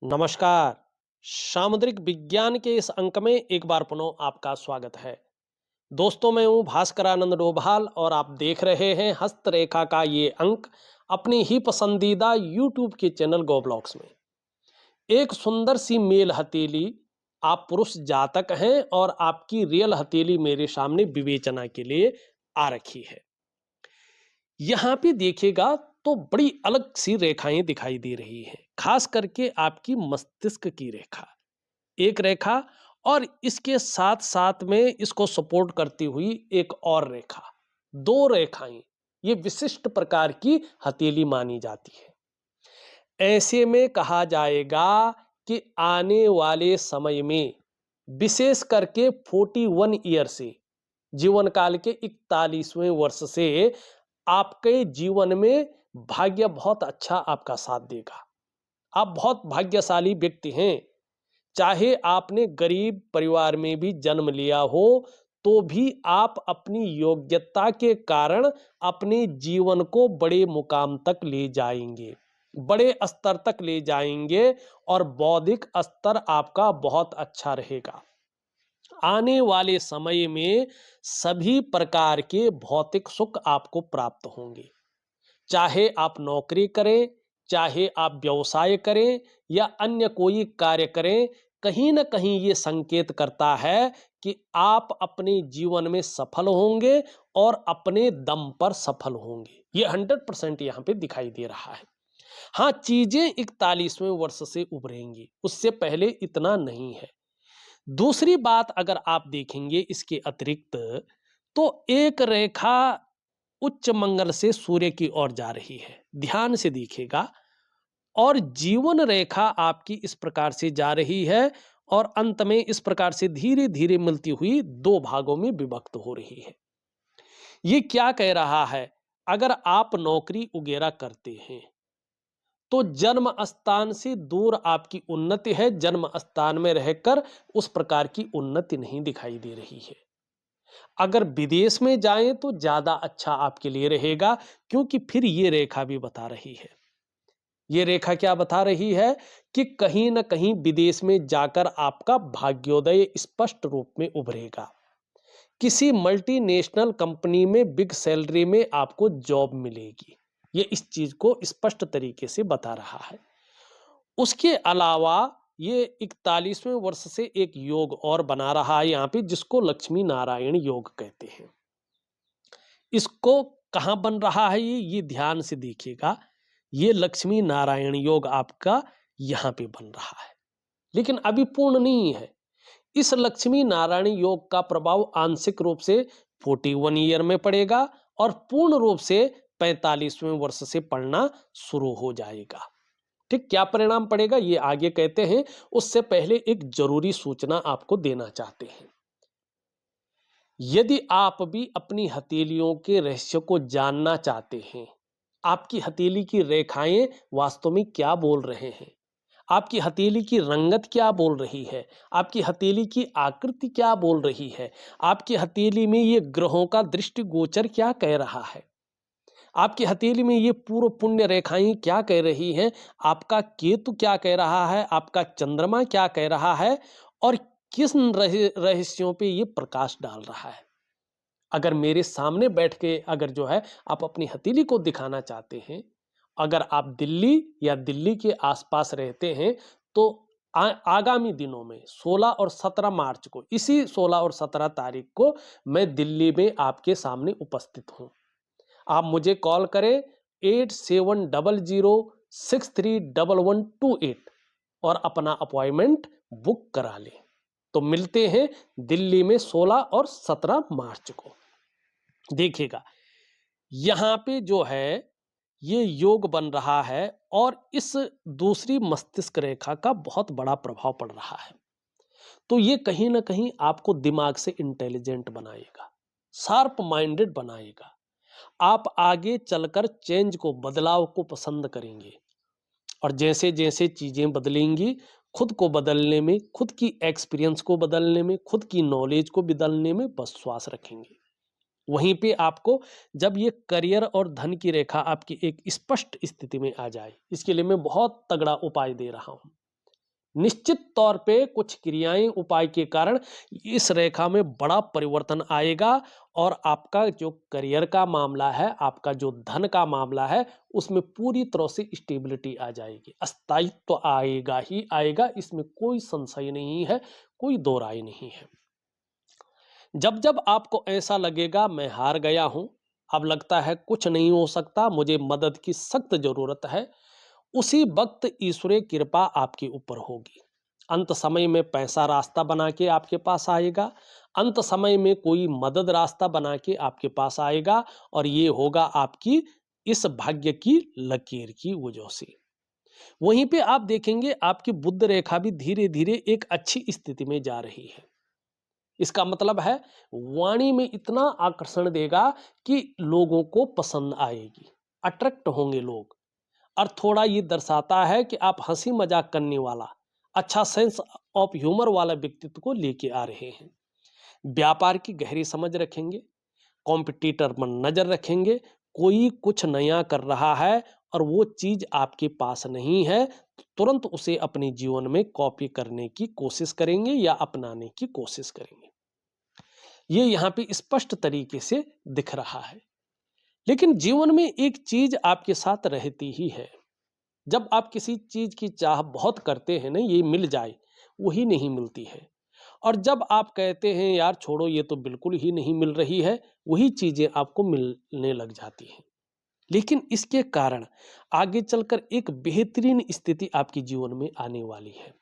नमस्कार। सामुद्रिक विज्ञान के इस अंक में एक बार पुनः आपका स्वागत है। दोस्तों, मैं हूं भास्करानंद डोभाल और आप देख रहे हैं हस्तरेखा का ये अंक अपनी ही पसंदीदा यूट्यूब के चैनल गो ब्लॉग्स में। एक सुंदर सी मेल हथेली, आप पुरुष जातक हैं और आपकी रियल हथेली मेरे सामने विवेचना के लिए आ रखी है। यहाँ पे देखिएगा तो बड़ी अलग सी रेखाएं दिखाई दे रही हैं, खास करके आपकी मस्तिष्क की रेखा, एक रेखा, और इसके साथ साथ में इसको सपोर्ट करती हुई एक और रेखा, दो रेखाएं। ये विशिष्ट प्रकार की हथेली मानी जाती है। ऐसे में कहा जाएगा कि आने वाले समय में, विशेष करके 41 ईयर से, जीवन काल के 41वें वर्ष से, आपके जीवन में भाग्य बहुत अच्छा आपका साथ देगा। आप बहुत भाग्यशाली व्यक्ति हैं। चाहे आपने गरीब परिवार में भी जन्म लिया हो, तो भी आप अपनी योग्यता के कारण अपने जीवन को बड़े मुकाम तक ले जाएंगे, बड़े स्तर तक ले जाएंगे, और बौद्धिक स्तर आपका बहुत अच्छा रहेगा। आने वाले समय में सभी प्रकार के भौतिक सुख आपको प्राप्त होंगे। चाहे आप नौकरी करें, चाहे आप व्यवसाय करें या अन्य कोई कार्य करें, कहीं न कहीं ये संकेत करता है कि आप अपने जीवन में सफल होंगे और अपने दम पर सफल होंगे। ये 100% यहाँ पे दिखाई दे रहा है। हाँ, चीजें 41वें वर्ष से उभरेंगी, उससे पहले इतना नहीं है। दूसरी बात अगर आप देखेंगे इसके अतिरिक्त, तो एक रेखा उच्च मंगल से सूर्य की ओर जा रही है, ध्यान से देखिएगा। और जीवन रेखा आपकी इस प्रकार से जा रही है और अंत में इस प्रकार से धीरे धीरे मिलती हुई दो भागों में विभक्त हो रही है। ये क्या कह रहा है? अगर आप नौकरी वगैरह करते हैं तो जन्म स्थान से दूर आपकी उन्नति है, जन्म स्थान में रहकर उस प्रकार की उन्नति नहीं दिखाई दे रही है। अगर विदेश में जाएं तो ज्यादा अच्छा आपके लिए रहेगा, क्योंकि फिर ये रेखा भी बता रही है, ये रेखा क्या बता रही है कि कहीं ना कहीं विदेश में जाकर आपका भाग्योदय स्पष्ट रूप में उभरेगा। किसी मल्टीनेशनल कंपनी में बिग सैलरी में आपको जॉब मिलेगी। ये इस चीज को स्पष्ट तरीके से बता रहा है। उसके अलावा ये 41वें वर्ष से एक योग और बना रहा है यहाँ पे, जिसको लक्ष्मी नारायण योग कहते हैं। इसको कहाँ बन रहा है, ये ध्यान से देखिएगा। ये लक्ष्मी नारायण योग आपका यहाँ पे बन रहा है, लेकिन अभी पूर्ण नहीं है। इस लक्ष्मी नारायण योग का प्रभाव आंशिक रूप से 41 ईयर में पड़ेगा और पूर्ण रूप से 45वें वर्ष से पड़ना शुरू हो जाएगा। ठीक, क्या परिणाम पड़ेगा ये आगे कहते हैं, उससे पहले एक जरूरी सूचना आपको देना चाहते हैं। यदि आप भी अपनी हथेलियों के रहस्य को जानना चाहते हैं, आपकी हथेली की रेखाएं वास्तव में क्या बोल रहे हैं, आपकी हथेली की रंगत क्या बोल रही है, आपकी हथेली की आकृति क्या बोल रही है, आपकी हथेली में ये ग्रहों का दृष्टिगोचर क्या कह रहा है, आपकी हथेली में ये पूर्व पुण्य रेखाएं क्या कह रही हैं, आपका केतु क्या कह रहा है, आपका चंद्रमा क्या कह रहा है, और किस रहस्यों पे ये प्रकाश डाल रहा है। अगर मेरे सामने बैठ के अगर जो है आप अपनी हथेली को दिखाना चाहते हैं, अगर आप दिल्ली या दिल्ली के आसपास रहते हैं, तो आगामी दिनों में 16 और 17 मार्च को, इसी 16 और 17 तारीख को मैं दिल्ली में आपके सामने उपस्थित हूं। आप मुझे कॉल करें 8700631128 और अपना अपॉइंटमेंट बुक करा लें। तो मिलते हैं दिल्ली में 16 और 17 मार्च को। देखिएगा, यहां पे जो है ये योग बन रहा है और इस दूसरी मस्तिष्क रेखा का बहुत बड़ा प्रभाव पड़ रहा है। तो ये कहीं ना कहीं आपको दिमाग से इंटेलिजेंट बनाएगा, शार्प माइंडेड बनाएगा। आप आगे चलकर चेंज को, बदलाव को पसंद करेंगे, और जैसे जैसे चीजें बदलेंगी, खुद को बदलने में, खुद की एक्सपीरियंस को बदलने में, खुद की नॉलेज को बदलने में विश्वास रखेंगे। वहीं पे आपको, जब ये करियर और धन की रेखा आपकी एक स्पष्ट स्थिति में आ जाए, इसके लिए मैं बहुत तगड़ा उपाय दे रहा हूं। निश्चित तौर पे कुछ क्रियाएं उपाय के कारण इस रेखा में बड़ा परिवर्तन आएगा और आपका जो करियर का मामला है, आपका जो धन का मामला है, उसमें पूरी तरह से स्टेबिलिटी आ जाएगी, स्थायित्व तो आएगा ही आएगा, इसमें कोई संशय नहीं है, कोई दो राय नहीं है। जब जब आपको ऐसा लगेगा मैं हार गया हूं, अब लगता है कुछ नहीं हो सकता, मुझे मदद की सख्त जरूरत है, उसी वक्त ईश्वरीय कृपा आपके ऊपर होगी। अंत समय में पैसा रास्ता बना के आपके पास आएगा, अंत समय में कोई मदद रास्ता बना के आपके पास आएगा और ये होगा आपकी इस भाग्य की लकीर की वजह से। वहीं पे आप देखेंगे आपकी बुध रेखा भी धीरे धीरे एक अच्छी स्थिति में जा रही है। इसका मतलब है वाणी में इतना आकर्षण देगा कि लोगों को पसंद आएगी, अट्रैक्ट होंगे लोग। और थोड़ा ये दर्शाता है कि आप हंसी मजाक करने वाला, अच्छा सेंस ऑफ ह्यूमर वाला व्यक्तित्व को लेके आ रहे हैं। व्यापार की गहरी समझ रखेंगे, कॉम्पिटिटर पर नजर रखेंगे, कोई कुछ नया कर रहा है और वो चीज आपके पास नहीं है तो तुरंत उसे अपने जीवन में कॉपी करने की कोशिश करेंगे या अपनाने की कोशिश करेंगे। ये यहाँ पे स्पष्ट तरीके से दिख रहा है। लेकिन जीवन में एक चीज आपके साथ रहती ही है। जब आप किसी चीज की चाह बहुत करते हैं ना, ये मिल जाए, वही नहीं मिलती है। और जब आप कहते हैं यार छोड़ो ये तो बिल्कुल ही नहीं मिल रही है, वही चीजें आपको मिलने लग जाती हैं। लेकिन इसके कारण आगे चलकर एक बेहतरीन स्थिति आपके जीवन में आने वाली है।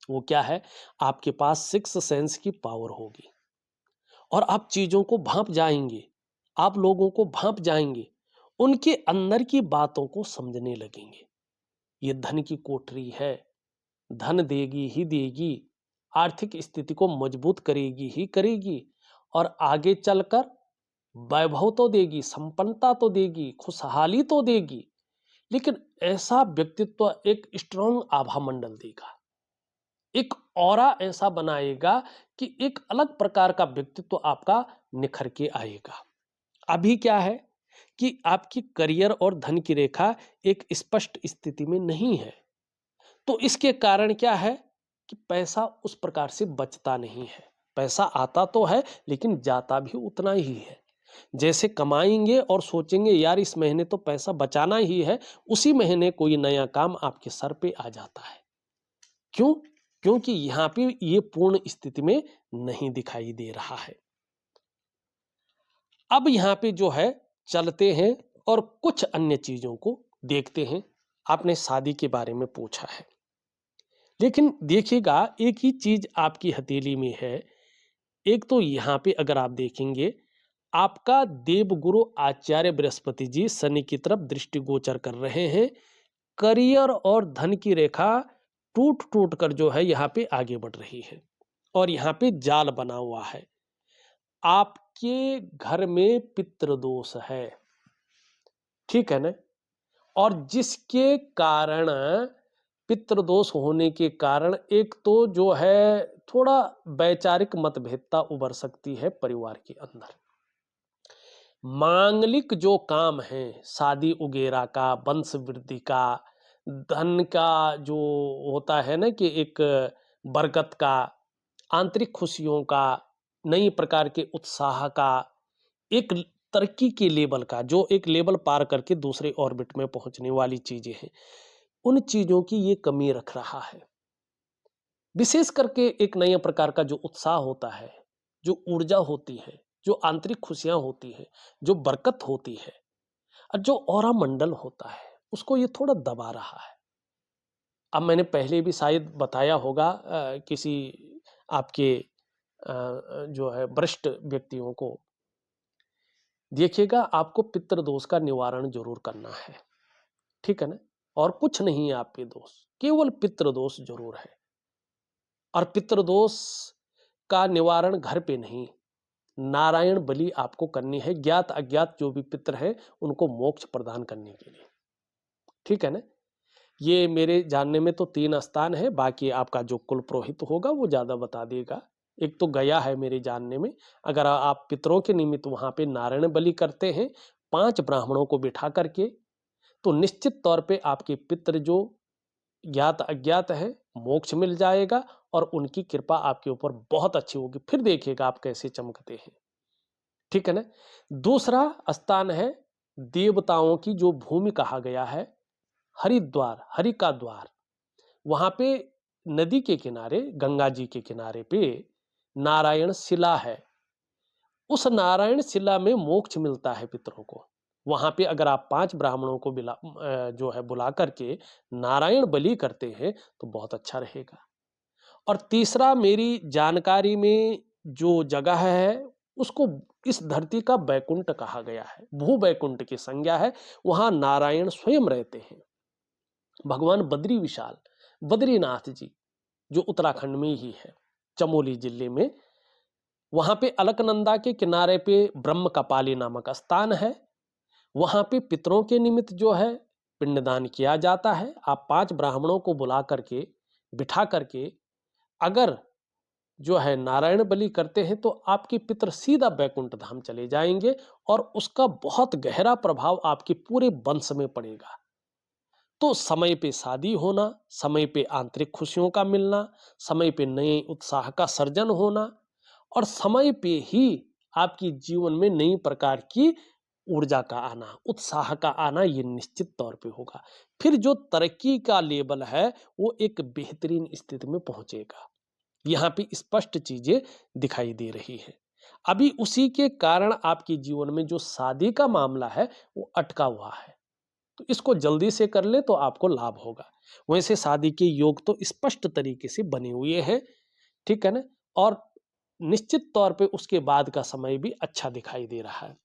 वो क्या है? आपके पास सिक्स सेंस की पावर होगी और आप चीजों को भांप जाएंगे, आप लोगों को भांप जाएंगे, उनके अंदर की बातों को समझने लगेंगे। ये धन की कोठरी है, धन देगी ही देगी, आर्थिक स्थिति को मजबूत करेगी ही करेगी और आगे चलकर वैभव तो देगी, संपन्नता तो देगी, खुशहाली तो देगी। लेकिन ऐसा व्यक्तित्व एक स्ट्रॉन्ग आभा मंडल देगा, एक ऑरा ऐसा बनाएगा कि एक अलग प्रकार का व्यक्तित्व आपका निखर के आएगा। अभी क्या है कि आपकी करियर और धन की रेखा एक स्पष्ट स्थिति में नहीं है, तो इसके कारण क्या है कि पैसा उस प्रकार से बचता नहीं है। पैसा आता तो है लेकिन जाता भी उतना ही है। जैसे कमाएंगे और सोचेंगे यार इस महीने तो पैसा बचाना ही है, उसी महीने कोई नया काम आपके सर पे आ जाता है। क्यों? क्योंकि यहाँ पे ये पूर्ण स्थिति में नहीं दिखाई दे रहा है। अब यहाँ पे जो है चलते हैं और कुछ अन्य चीजों को देखते हैं। आपने शादी के बारे में पूछा है, लेकिन देखिएगा एक ही चीज आपकी हथेली में है। एक तो यहाँ पे अगर आप देखेंगे आपका देवगुरु आचार्य बृहस्पति जी शनि की तरफ दृष्टिगोचर कर रहे हैं। करियर और धन की रेखा टूट टूट कर जो है यहाँ पे आगे बढ़ रही है और यहाँ पे जाल बना हुआ है। आपके घर में पितृदोष है, ठीक है ना? और जिसके कारण पितृदोष होने के कारण एक तो जो है थोड़ा वैचारिक मतभेदता उभर सकती है परिवार के अंदर। मांगलिक जो काम है, शादी वगैरह का, वंश वृद्धि का, धन का जो होता है ना कि एक बरकत का, आंतरिक खुशियों का, नई प्रकार के उत्साह का, एक तरक्की के लेवल का, जो एक लेवल पार करके दूसरे ऑर्बिट में पहुंचने वाली चीजें हैं, उन चीजों की ये कमी रख रहा है। विशेष करके एक नए प्रकार का जो उत्साह होता है, जो ऊर्जा होती है, जो आंतरिक खुशियां होती है, जो बरकत होती है और जो ऑरा मंडल होता है, उसको ये थोड़ा दबा रहा है। अब मैंने पहले भी शायद बताया होगा किसी आपके जो है वरिष्ठ व्यक्तियों को। देखिएगा आपको पितृदोष का निवारण जरूर करना है, ठीक है ना? और कुछ नहीं है आपके दोष, केवल पितृदोष जरूर है। और पितृदोष का निवारण घर पे नहीं, नारायण बलि आपको करनी है, ज्ञात अज्ञात जो भी पितर हैं उनको मोक्ष प्रदान करने के लिए, ठीक है ना? ये मेरे जानने में तो 3 स्थान है, बाकी आपका जो कुल पुरोहित होगा वो ज्यादा बता देगा। एक तो गया है मेरे जानने में, अगर आप पितरों के निमित्त वहां पे नारायण बलि करते हैं 5 ब्राह्मणों को बिठा करके, तो निश्चित तौर पे आपके पितर जो ज्ञात अज्ञात है मोक्ष मिल जाएगा और उनकी कृपा आपके ऊपर बहुत अच्छी होगी। फिर देखिएगा आप कैसे चमकते हैं। ठीक है ना? दूसरा स्थान है देवताओं की जो भूमि कहा गया है, हरिद्वार, हरि का द्वार। वहां पे नदी के किनारे, गंगा जी के किनारे पे नारायण शिला है। उस नारायण शिला में मोक्ष मिलता है पितरों को। वहां पे अगर आप 5 ब्राह्मणों को जो है बुला करके नारायण बलि करते हैं तो बहुत अच्छा रहेगा। और तीसरा मेरी जानकारी में जो जगह है उसको इस धरती का बैकुंठ कहा गया है, भू बैकुंठ की संज्ञा है। वहां नारायण स्वयं रहते हैं। भगवान बद्री विशाल, बद्रीनाथ जी, जो उत्तराखंड में ही है, चमोली जिले में। वहां पे अलकनंदा के किनारे पे ब्रह्म कपाली नामक स्थान है। वहां पे पितरों के निमित्त जो है पिंडदान किया जाता है। आप 5 ब्राह्मणों को बुला करके, बिठा करके अगर जो है नारायण बलि करते हैं तो आपके पितर सीधा बैकुंठ धाम चले जाएंगे और उसका बहुत गहरा प्रभाव आपके पूरे वंश में पड़ेगा। तो समय पे शादी होना, समय पे आंतरिक खुशियों का मिलना, समय पे नए उत्साह का सर्जन होना और समय पे ही आपकी जीवन में नई प्रकार की ऊर्जा का आना, उत्साह का आना, ये निश्चित तौर पे होगा। फिर जो तरक्की का लेवल है वो एक बेहतरीन स्थिति में पहुंचेगा। यहाँ पे स्पष्ट चीजें दिखाई दे रही है। अभी उसी के कारण आपके जीवन में जो शादी का मामला है वो अटका हुआ है, तो इसको जल्दी से कर ले तो आपको लाभ होगा। वैसे शादी के योग तो स्पष्ट तरीके से बने हुए हैं, ठीक है ना? और निश्चित तौर पे उसके बाद का समय भी अच्छा दिखाई दे रहा है।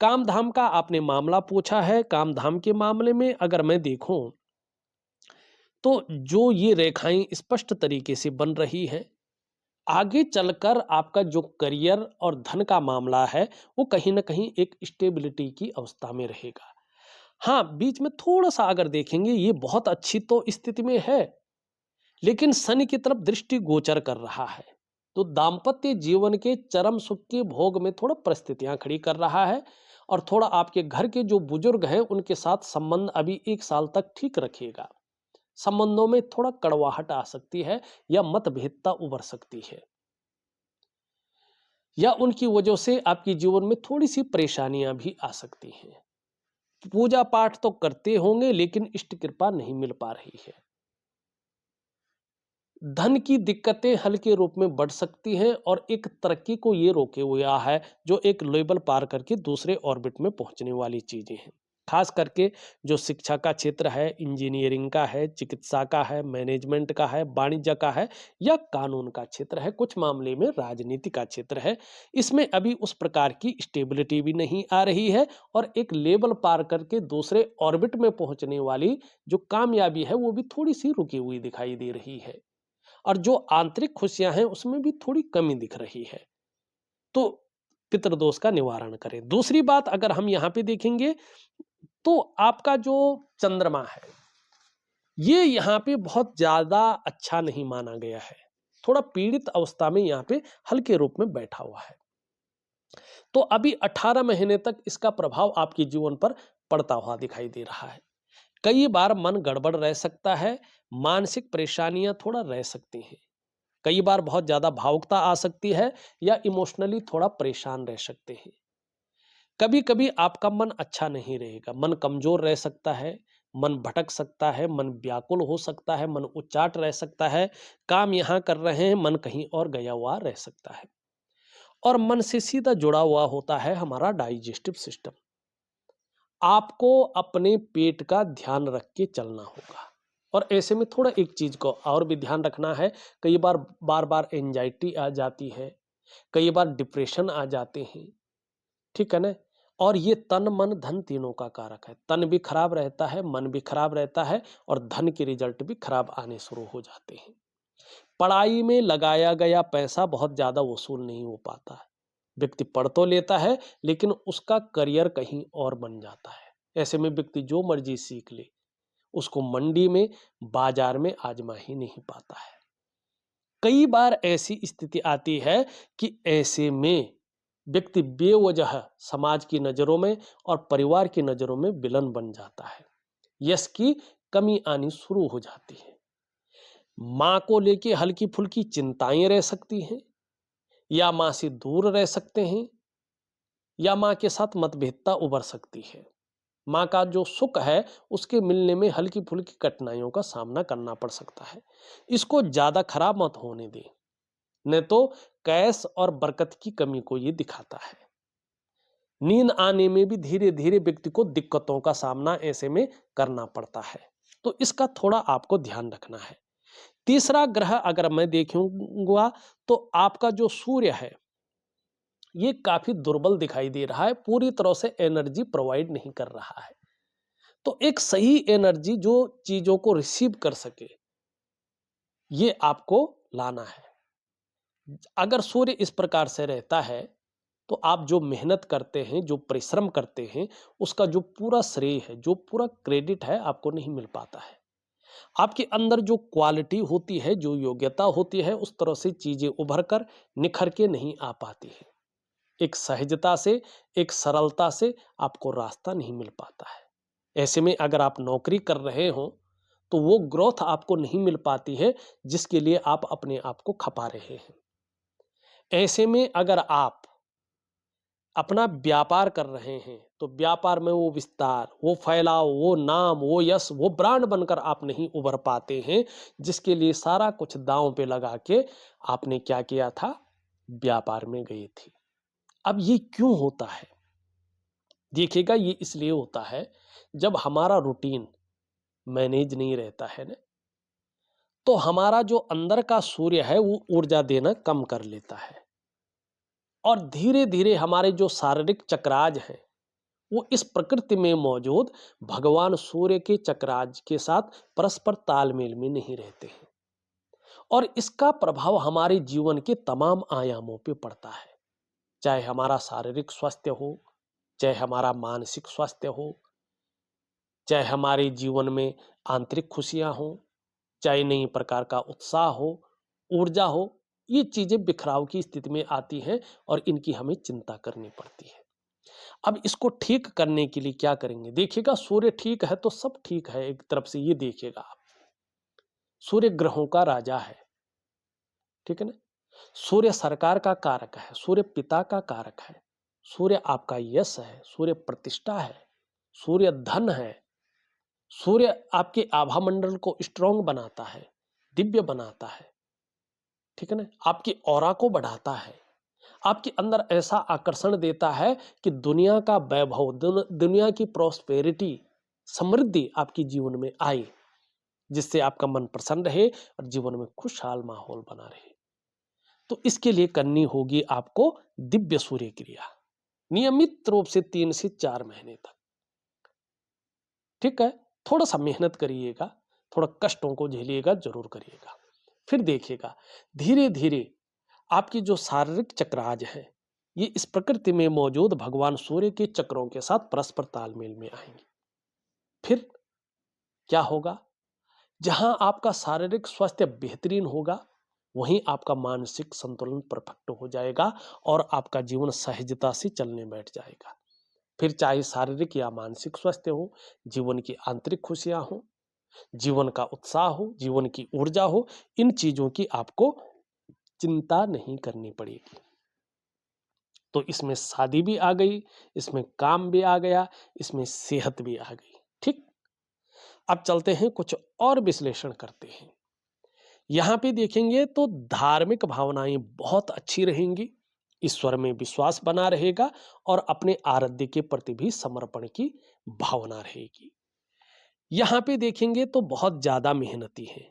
काम धाम का आपने मामला पूछा है। काम धाम के मामले में अगर मैं देखूं तो जो ये रेखाएं स्पष्ट तरीके से बन रही हैं, आगे चलकर आपका जो करियर और धन का मामला है वो कहीं ना कहीं एक स्टेबिलिटी की अवस्था में रहेगा। हाँ, बीच में थोड़ा सा अगर देखेंगे ये बहुत अच्छी तो स्थिति में है, लेकिन शनि की तरफ दृष्टि गोचर कर रहा है, तो दाम्पत्य जीवन के चरम सुख के भोग में थोड़ा परिस्थितियां खड़ी कर रहा है। और थोड़ा आपके घर के जो बुजुर्ग हैं उनके साथ संबंध अभी 1 साल तक ठीक रखिएगा। संबंधों में थोड़ा कड़वाहट आ सकती है या मतभेदता उभर सकती है, या उनकी वजह से आपके जीवन में थोड़ी सी परेशानियां भी आ सकती हैं। पूजा पाठ तो करते होंगे लेकिन इष्ट कृपा नहीं मिल पा रही है। धन की दिक्कतें हल्के रूप में बढ़ सकती हैं और एक तरक्की को ये रोके हुआ है जो एक लेवल पार करके दूसरे ऑर्बिट में पहुंचने वाली चीजें हैं। खास करके जो शिक्षा का क्षेत्र है, इंजीनियरिंग का है, चिकित्सा का है, मैनेजमेंट का है, वाणिज्य का है या कानून का क्षेत्र है, कुछ मामले में राजनीति का क्षेत्र है, इसमें अभी उस प्रकार की स्टेबिलिटी भी नहीं आ रही है और एक लेवल पार करके दूसरे ऑर्बिट में पहुंचने वाली जो कामयाबी है वो भी थोड़ी सी रुकी हुई दिखाई दे रही है। और जो आंतरिक खुशियां हैं उसमें भी थोड़ी कमी दिख रही है। तो पितृदोष का निवारण करें। दूसरी बात अगर हम यहां पे देखेंगे तो आपका जो चंद्रमा है ये यहाँ पे बहुत ज्यादा अच्छा नहीं माना गया है। थोड़ा पीड़ित अवस्था में यहाँ पे हल्के रूप में बैठा हुआ है। तो अभी 18 महीने तक इसका प्रभाव आपके जीवन पर पड़ता हुआ दिखाई दे रहा है। कई बार मन गड़बड़ रह सकता है, मानसिक परेशानियां थोड़ा रह सकती हैं। कई बार बहुत ज्यादा भावुकता आ सकती है या इमोशनली थोड़ा परेशान रह सकते हैं। कभी कभी आपका मन अच्छा नहीं रहेगा, मन कमजोर रह सकता है, मन भटक सकता है, मन व्याकुल हो सकता है, मन उच्चाट रह सकता है। काम यहां कर रहे हैं, मन कहीं और गया हुआ रह सकता है। और मन से सीधा जुड़ा हुआ होता है हमारा डाइजेस्टिव सिस्टम। आपको अपने पेट का ध्यान रख के चलना होगा। और ऐसे में थोड़ा एक चीज को और भी ध्यान रखना है। कई बार बार बार एंजाइटी आ जाती है, कई बार डिप्रेशन आ जाते हैं, ठीक है ना? और ये तन मन धन तीनों का कारक है। तन भी खराब रहता है, मन भी खराब रहता है और धन के रिजल्ट भी खराब आने शुरू हो जाते हैं। पढ़ाई में लगाया गया पैसा बहुत ज्यादा वसूल नहीं हो पाता है। व्यक्ति पढ़ तो लेता है लेकिन उसका करियर कहीं और बन जाता है। ऐसे में व्यक्ति जो मर्जी सीख ले, उसको मंडी में, बाजार में आजमा ही नहीं पाता है। कई बार ऐसी स्थिति आती है कि ऐसे में व्यक्ति बेवजह समाज की नजरों में और परिवार की नजरों में विलन बन जाता है। यश की कमी आनी शुरू हो जाती है। माँ को लेके हल्की फुल्की चिंताएं रह सकती हैं, या माँ से दूर रह सकते हैं, या माँ के साथ मतभेदता उभर सकती है। माँ का जो सुख है उसके मिलने में हल्की फुल्की कठिनाइयों का सामना करना पड़ सकता है। इसको ज्यादा खराब मत होने दें, नहीं तो कैश और बरकत की कमी को ये दिखाता है। नींद आने में भी धीरे धीरे व्यक्ति को दिक्कतों का सामना ऐसे में करना पड़ता है, तो इसका थोड़ा आपको ध्यान रखना है। तीसरा ग्रह अगर मैं देखूंगा तो आपका जो सूर्य है ये काफी दुर्बल दिखाई दे रहा है, पूरी तरह से एनर्जी प्रोवाइड नहीं कर रहा है। तो एक सही एनर्जी जो चीजों को रिसीव कर सके, ये आपको लाना है। अगर सूर्य इस प्रकार से रहता है तो आप जो मेहनत करते हैं, जो परिश्रम करते हैं, उसका जो पूरा श्रेय है, जो पूरा क्रेडिट है, आपको नहीं मिल पाता है। आपके अंदर जो क्वालिटी होती है, जो योग्यता होती है, उस तरह से चीजें उभर कर निखर के नहीं आ पाती है। एक सहजता से, एक सरलता से आपको रास्ता नहीं मिल पाता है। ऐसे में अगर आप नौकरी कर रहे हो तो वो ग्रोथ आपको नहीं मिल पाती है जिसके लिए आप अपने आप को खपा रहे हैं। ऐसे में अगर आप अपना व्यापार कर रहे हैं तो व्यापार में वो विस्तार, वो फैलाव, वो नाम, वो यश, वो ब्रांड बनकर आप नहीं उभर पाते हैं, जिसके लिए सारा कुछ दांव पे लगा के आपने क्या किया था, व्यापार में गए थे। अब ये क्यों होता है? देखिएगा, ये इसलिए होता है जब हमारा रूटीन मैनेज नहीं रहता है ना, तो हमारा जो अंदर का सूर्य है वो ऊर्जा देना कम कर लेता है, और धीरे धीरे हमारे जो शारीरिक चक्राज हैं वो इस प्रकृति में मौजूद भगवान सूर्य के चक्राज के साथ परस्पर तालमेल में नहीं रहते हैं, और इसका प्रभाव हमारे जीवन के तमाम आयामों पे पड़ता है। चाहे हमारा शारीरिक स्वास्थ्य हो, चाहे हमारा मानसिक स्वास्थ्य हो, चाहे हमारे जीवन में आंतरिक खुशियां हो, चाहे नई प्रकार का उत्साह हो, ऊर्जा हो, ये चीजें बिखराव की स्थिति में आती हैं और इनकी हमें चिंता करनी पड़ती है। अब इसको ठीक करने के लिए क्या करेंगे? देखिएगा, सूर्य ठीक है तो सब ठीक है। एक तरफ से ये देखिएगा आप, सूर्य ग्रहों का राजा है, ठीक है ना। सूर्य सरकार का कारक है, सूर्य पिता का कारक है, सूर्य आपका यश है, सूर्य प्रतिष्ठा है, सूर्य धन है, सूर्य आपके आभा मंडल को स्ट्रांग बनाता है, दिव्य बनाता है, ठीक है ना, आपकी ऑरा को बढ़ाता है, आपके अंदर ऐसा आकर्षण देता है कि दुनिया का वैभव, दुनिया की प्रॉस्पेरिटी, समृद्धि आपके जीवन में आए, जिससे आपका मन प्रसन्न रहे और जीवन में खुशहाल माहौल बना रहे। तो इसके लिए करनी होगी आपको दिव्य सूर्य क्रिया, नियमित रूप से 3 से 4 महीने तक, ठीक है। थोड़ा सा मेहनत करिएगा, थोड़ा कष्टों को झेलिएगा, जरूर करिएगा। फिर देखिएगा, धीरे धीरे आपकी जो शारीरिक चक्राज है ये इस प्रकृति में मौजूद भगवान सूर्य के चक्रों के साथ परस्पर तालमेल में आएंगे। फिर क्या होगा? जहां आपका शारीरिक स्वास्थ्य बेहतरीन होगा, वहीं आपका मानसिक संतुलन परफेक्ट हो जाएगा और आपका जीवन सहजता से चलने बैठ जाएगा। फिर चाहे शारीरिक या मानसिक स्वास्थ्य हो, जीवन की आंतरिक खुशियां हो, जीवन का उत्साह हो, जीवन की ऊर्जा हो, इन चीजों की आपको चिंता नहीं करनी पड़ेगी। तो इसमें शादी भी आ गई, इसमें काम भी आ गया, इसमें सेहत भी आ गई, ठीक। अब चलते हैं, कुछ और विश्लेषण करते हैं। यहां पे देखेंगे तो धार्मिक भावनाएं बहुत अच्छी रहेंगी, ईश्वर में विश्वास बना रहेगा और अपने आराध्य के प्रति भी समर्पण की भावना रहेगी। यहां पे देखेंगे तो बहुत ज्यादा मेहनती है,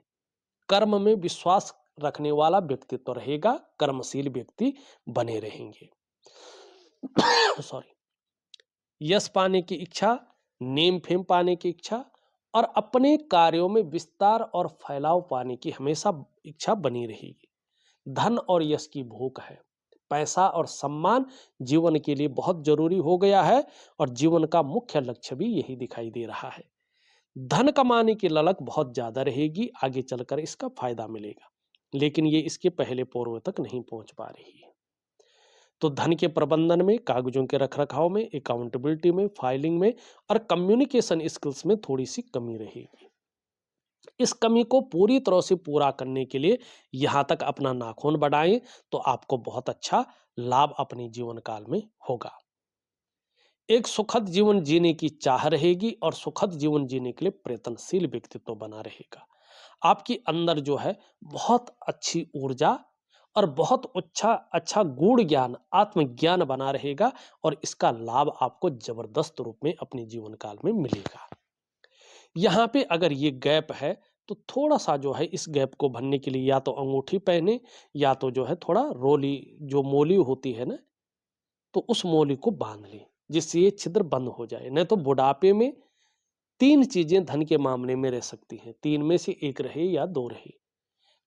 कर्म में विश्वास रखने वाला व्यक्तित्व रहेगा, कर्मशील व्यक्ति बने रहेंगे। सॉरी। यश पाने की इच्छा, नेम फेम पाने की इच्छा और अपने कार्यों में विस्तार और फैलाव पाने की हमेशा इच्छा बनी रहेगी। धन और यश की भूख है, पैसा और सम्मान जीवन के लिए बहुत जरूरी हो गया है और जीवन का मुख्य लक्ष्य भी यही दिखाई दे रहा है। धन कमाने की ललक बहुत ज्यादा रहेगी, आगे चलकर इसका फायदा मिलेगा, लेकिन ये इसके पहले पूर्व तक नहीं पहुंच पा रही है। तो धन के प्रबंधन में, कागजों के रखरखाव में, अकाउंटेबिलिटी में, फाइलिंग में और कम्युनिकेशन स्किल्स में थोड़ी सी कमी रहेगी। इस कमी को पूरी तरह से पूरा करने के लिए यहाँ तक अपना नाखून बढ़ाएं तो आपको बहुत अच्छा लाभ अपने जीवन काल में होगा। एक सुखद जीवन जीने की चाह रहेगी और सुखद जीवन जीने के लिए प्रयत्नशील व्यक्तित्व बना रहेगा। आपके अंदर जो है बहुत अच्छी ऊर्जा और बहुत अच्छा अच्छा गूढ़ ज्ञान, आत्मज्ञान बना रहेगा और इसका लाभ आपको जबरदस्त रूप में अपने जीवन काल में मिलेगा। यहाँ पे अगर ये गैप है तो थोड़ा सा जो है इस गैप को भरने के लिए या तो अंगूठी पहने या तो जो है थोड़ा रोली जो मोली होती है ना, तो उस मोली को बांध लें जिससे ये छिद्र बंद हो जाए। नहीं तो बुढ़ापे में तीन चीजें धन के मामले में रह सकती हैं, तीन में से एक रहे या दो रहे।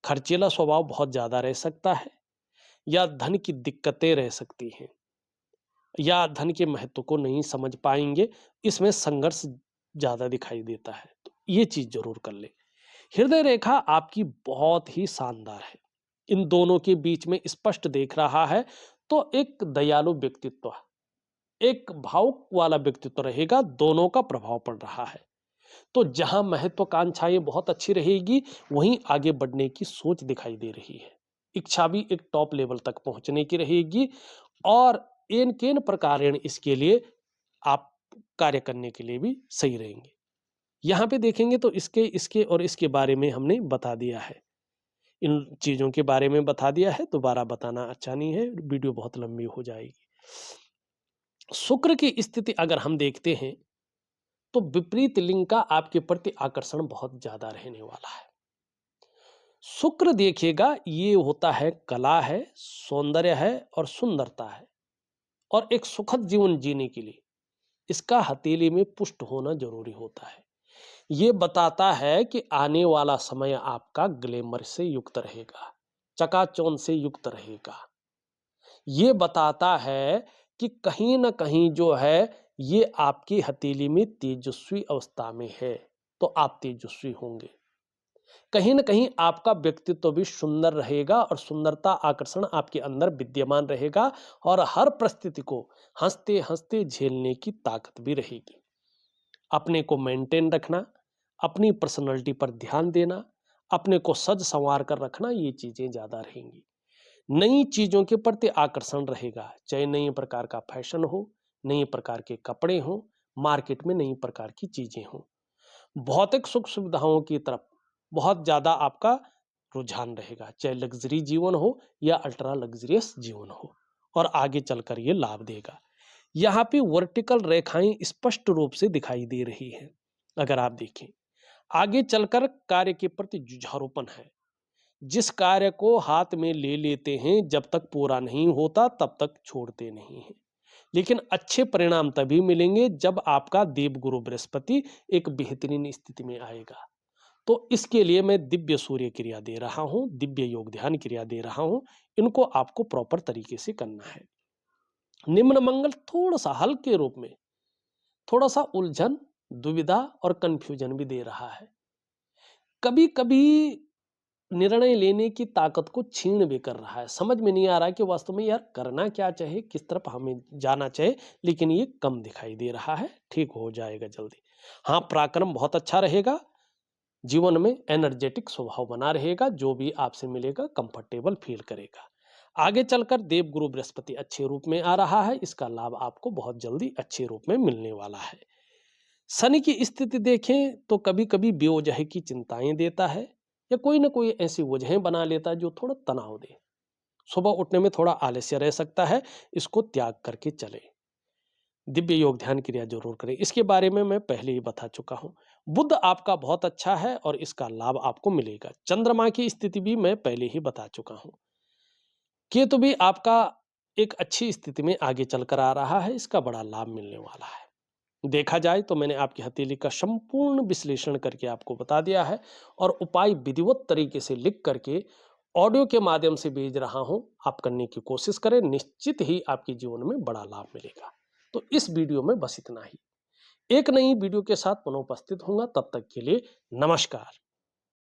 खर्चीला स्वभाव बहुत ज्यादा रह सकता है, या धन की दिक्कतें रह सकती हैं, या धन के महत्व को नहीं समझ पाएंगे, इसमें संघर्ष ज्यादा दिखाई देता है। तो ये चीज जरूर कर ले। हृदय रेखा आपकी बहुत ही शानदार है, इन दोनों के बीच में स्पष्ट देख रहा है। तो एक दयालु व्यक्तित्व, एक भावुक वाला व्यक्तित्व रहेगा, दोनों का प्रभाव पड़ रहा है। तो जहां महत्वाकांक्षाएं बहुत अच्छी रहेगी वहीं आगे बढ़ने की सोच दिखाई दे रही है। इच्छा भी एक टॉप लेवल तक पहुंचने की रहेगी और एन केन प्रकारेण इसके लिए आप कार्य करने के लिए भी सही रहेंगे। यहाँ पे देखेंगे तो इसके इसके और इसके बारे में हमने बता दिया है, इन चीजों के बारे में बता दिया है, दोबारा बताना अच्छा नहीं है, वीडियो बहुत लंबी हो जाएगी। शुक्र की स्थिति अगर हम देखते हैं तो विपरीत लिंग का आपके प्रति आकर्षण बहुत ज्यादा रहने वाला है। शुक्र देखिएगा ये होता है कला है, सौंदर्य है और सुंदरता है, और एक सुखद जीवन जीने के लिए इसका हथेली में पुष्ट होना जरूरी होता है। ये बताता है कि आने वाला समय आपका ग्लैमर से युक्त रहेगा, चकाचौंध से युक्त रहेगा। ये बताता है कि कहीं ना कहीं जो है ये आपकी हथेली में तेजस्वी अवस्था में है, तो आप तेजस्वी होंगे। कहीं ना कहीं आपका व्यक्तित्व भी सुंदर रहेगा और सुंदरता आकर्षण आपके अंदर विद्यमान रहेगा और हर परिस्थिति को हंसते हंसते झेलने की ताकत भी रहेगी। अपने को मेंटेन रखना, अपनी पर्सनैलिटी पर ध्यान देना, अपने को सज संवार कर रखना, ये चीजें ज्यादा रहेंगी। नई चीजों के प्रति आकर्षण रहेगा, चाहे नई प्रकार का फैशन हो, नई प्रकार के कपड़े हो, मार्केट में नई प्रकार की चीजें हो। भौतिक सुख सुविधाओं की तरफ बहुत ज्यादा आपका रुझान रहेगा, चाहे लग्जरी जीवन हो या अल्ट्रा लग्जरियस जीवन हो, और आगे चलकर ये लाभ देगा। यहाँ पे वर्टिकल रेखाएं स्पष्ट रूप से दिखाई दे रही हैं। अगर आप देखें आगे चलकर कार्य के प्रति जुझारूपन है, जिस कार्य को हाथ में ले लेते हैं जब तक पूरा नहीं होता तब तक छोड़ते नहीं हैं, लेकिन अच्छे परिणाम तभी मिलेंगे जब आपका देवगुरु बृहस्पति एक बेहतरीन स्थिति में आएगा। तो इसके लिए मैं दिव्य सूर्य क्रिया दे रहा हूं, दिव्य योग ध्यान क्रिया दे रहा हूं, इनको आपको प्रॉपर तरीके से करना है। निम्न मंगल थोड़ा सा हल्के रूप में थोड़ा सा उलझन, दुविधा और कंफ्यूजन भी दे रहा है। कभी कभी निर्णय लेने की ताकत को छीन भी कर रहा है, समझ में नहीं आ रहा कि वास्तव में यार करना क्या चाहिए, किस तरफ हमें जाना चाहिए, लेकिन ये कम दिखाई दे रहा है। ठीक हो जाएगा जल्दी। हाँ, पराक्रम बहुत अच्छा रहेगा, जीवन में एनर्जेटिक स्वभाव बना रहेगा, जो भी आपसे मिलेगा कंफर्टेबल फील करेगा। आगे चलकर देवगुरु बृहस्पति अच्छे रूप में आ रहा है, इसका लाभ आपको बहुत जल्दी अच्छे रूप में मिलने वाला है। शनि की स्थिति देखें तो कभी कभी बेवजह की चिंताएं देता है, या कोई ना कोई ऐसी वजहें बना लेता है जो थोड़ा तनाव दे। सुबह उठने में थोड़ा आलस्य रह सकता है, इसको त्याग करके चले। दिव्य योग ध्यान क्रिया जरूर करें, इसके बारे में मैं पहले ही बता चुका हूं। बुध आपका बहुत अच्छा है और इसका लाभ आपको मिलेगा। चंद्रमा की स्थिति भी मैं पहले ही बता चुका हूं। केतु भी आपका एक अच्छी स्थिति में आगे चलकर आ रहा है, इसका बड़ा लाभ मिलने वाला है। देखा जाए तो मैंने आपकी हथेली का संपूर्ण विश्लेषण करके आपको बता दिया है और उपाय विधिवत तरीके से लिख करके ऑडियो के माध्यम से भेज रहा हूं। आप करने की कोशिश करें, निश्चित ही आपके जीवन में बड़ा लाभ मिलेगा। तो इस वीडियो में बस इतना ही। एक नई वीडियो के साथ पुनः उपस्थित होऊंगा, तब तक के लिए नमस्कार।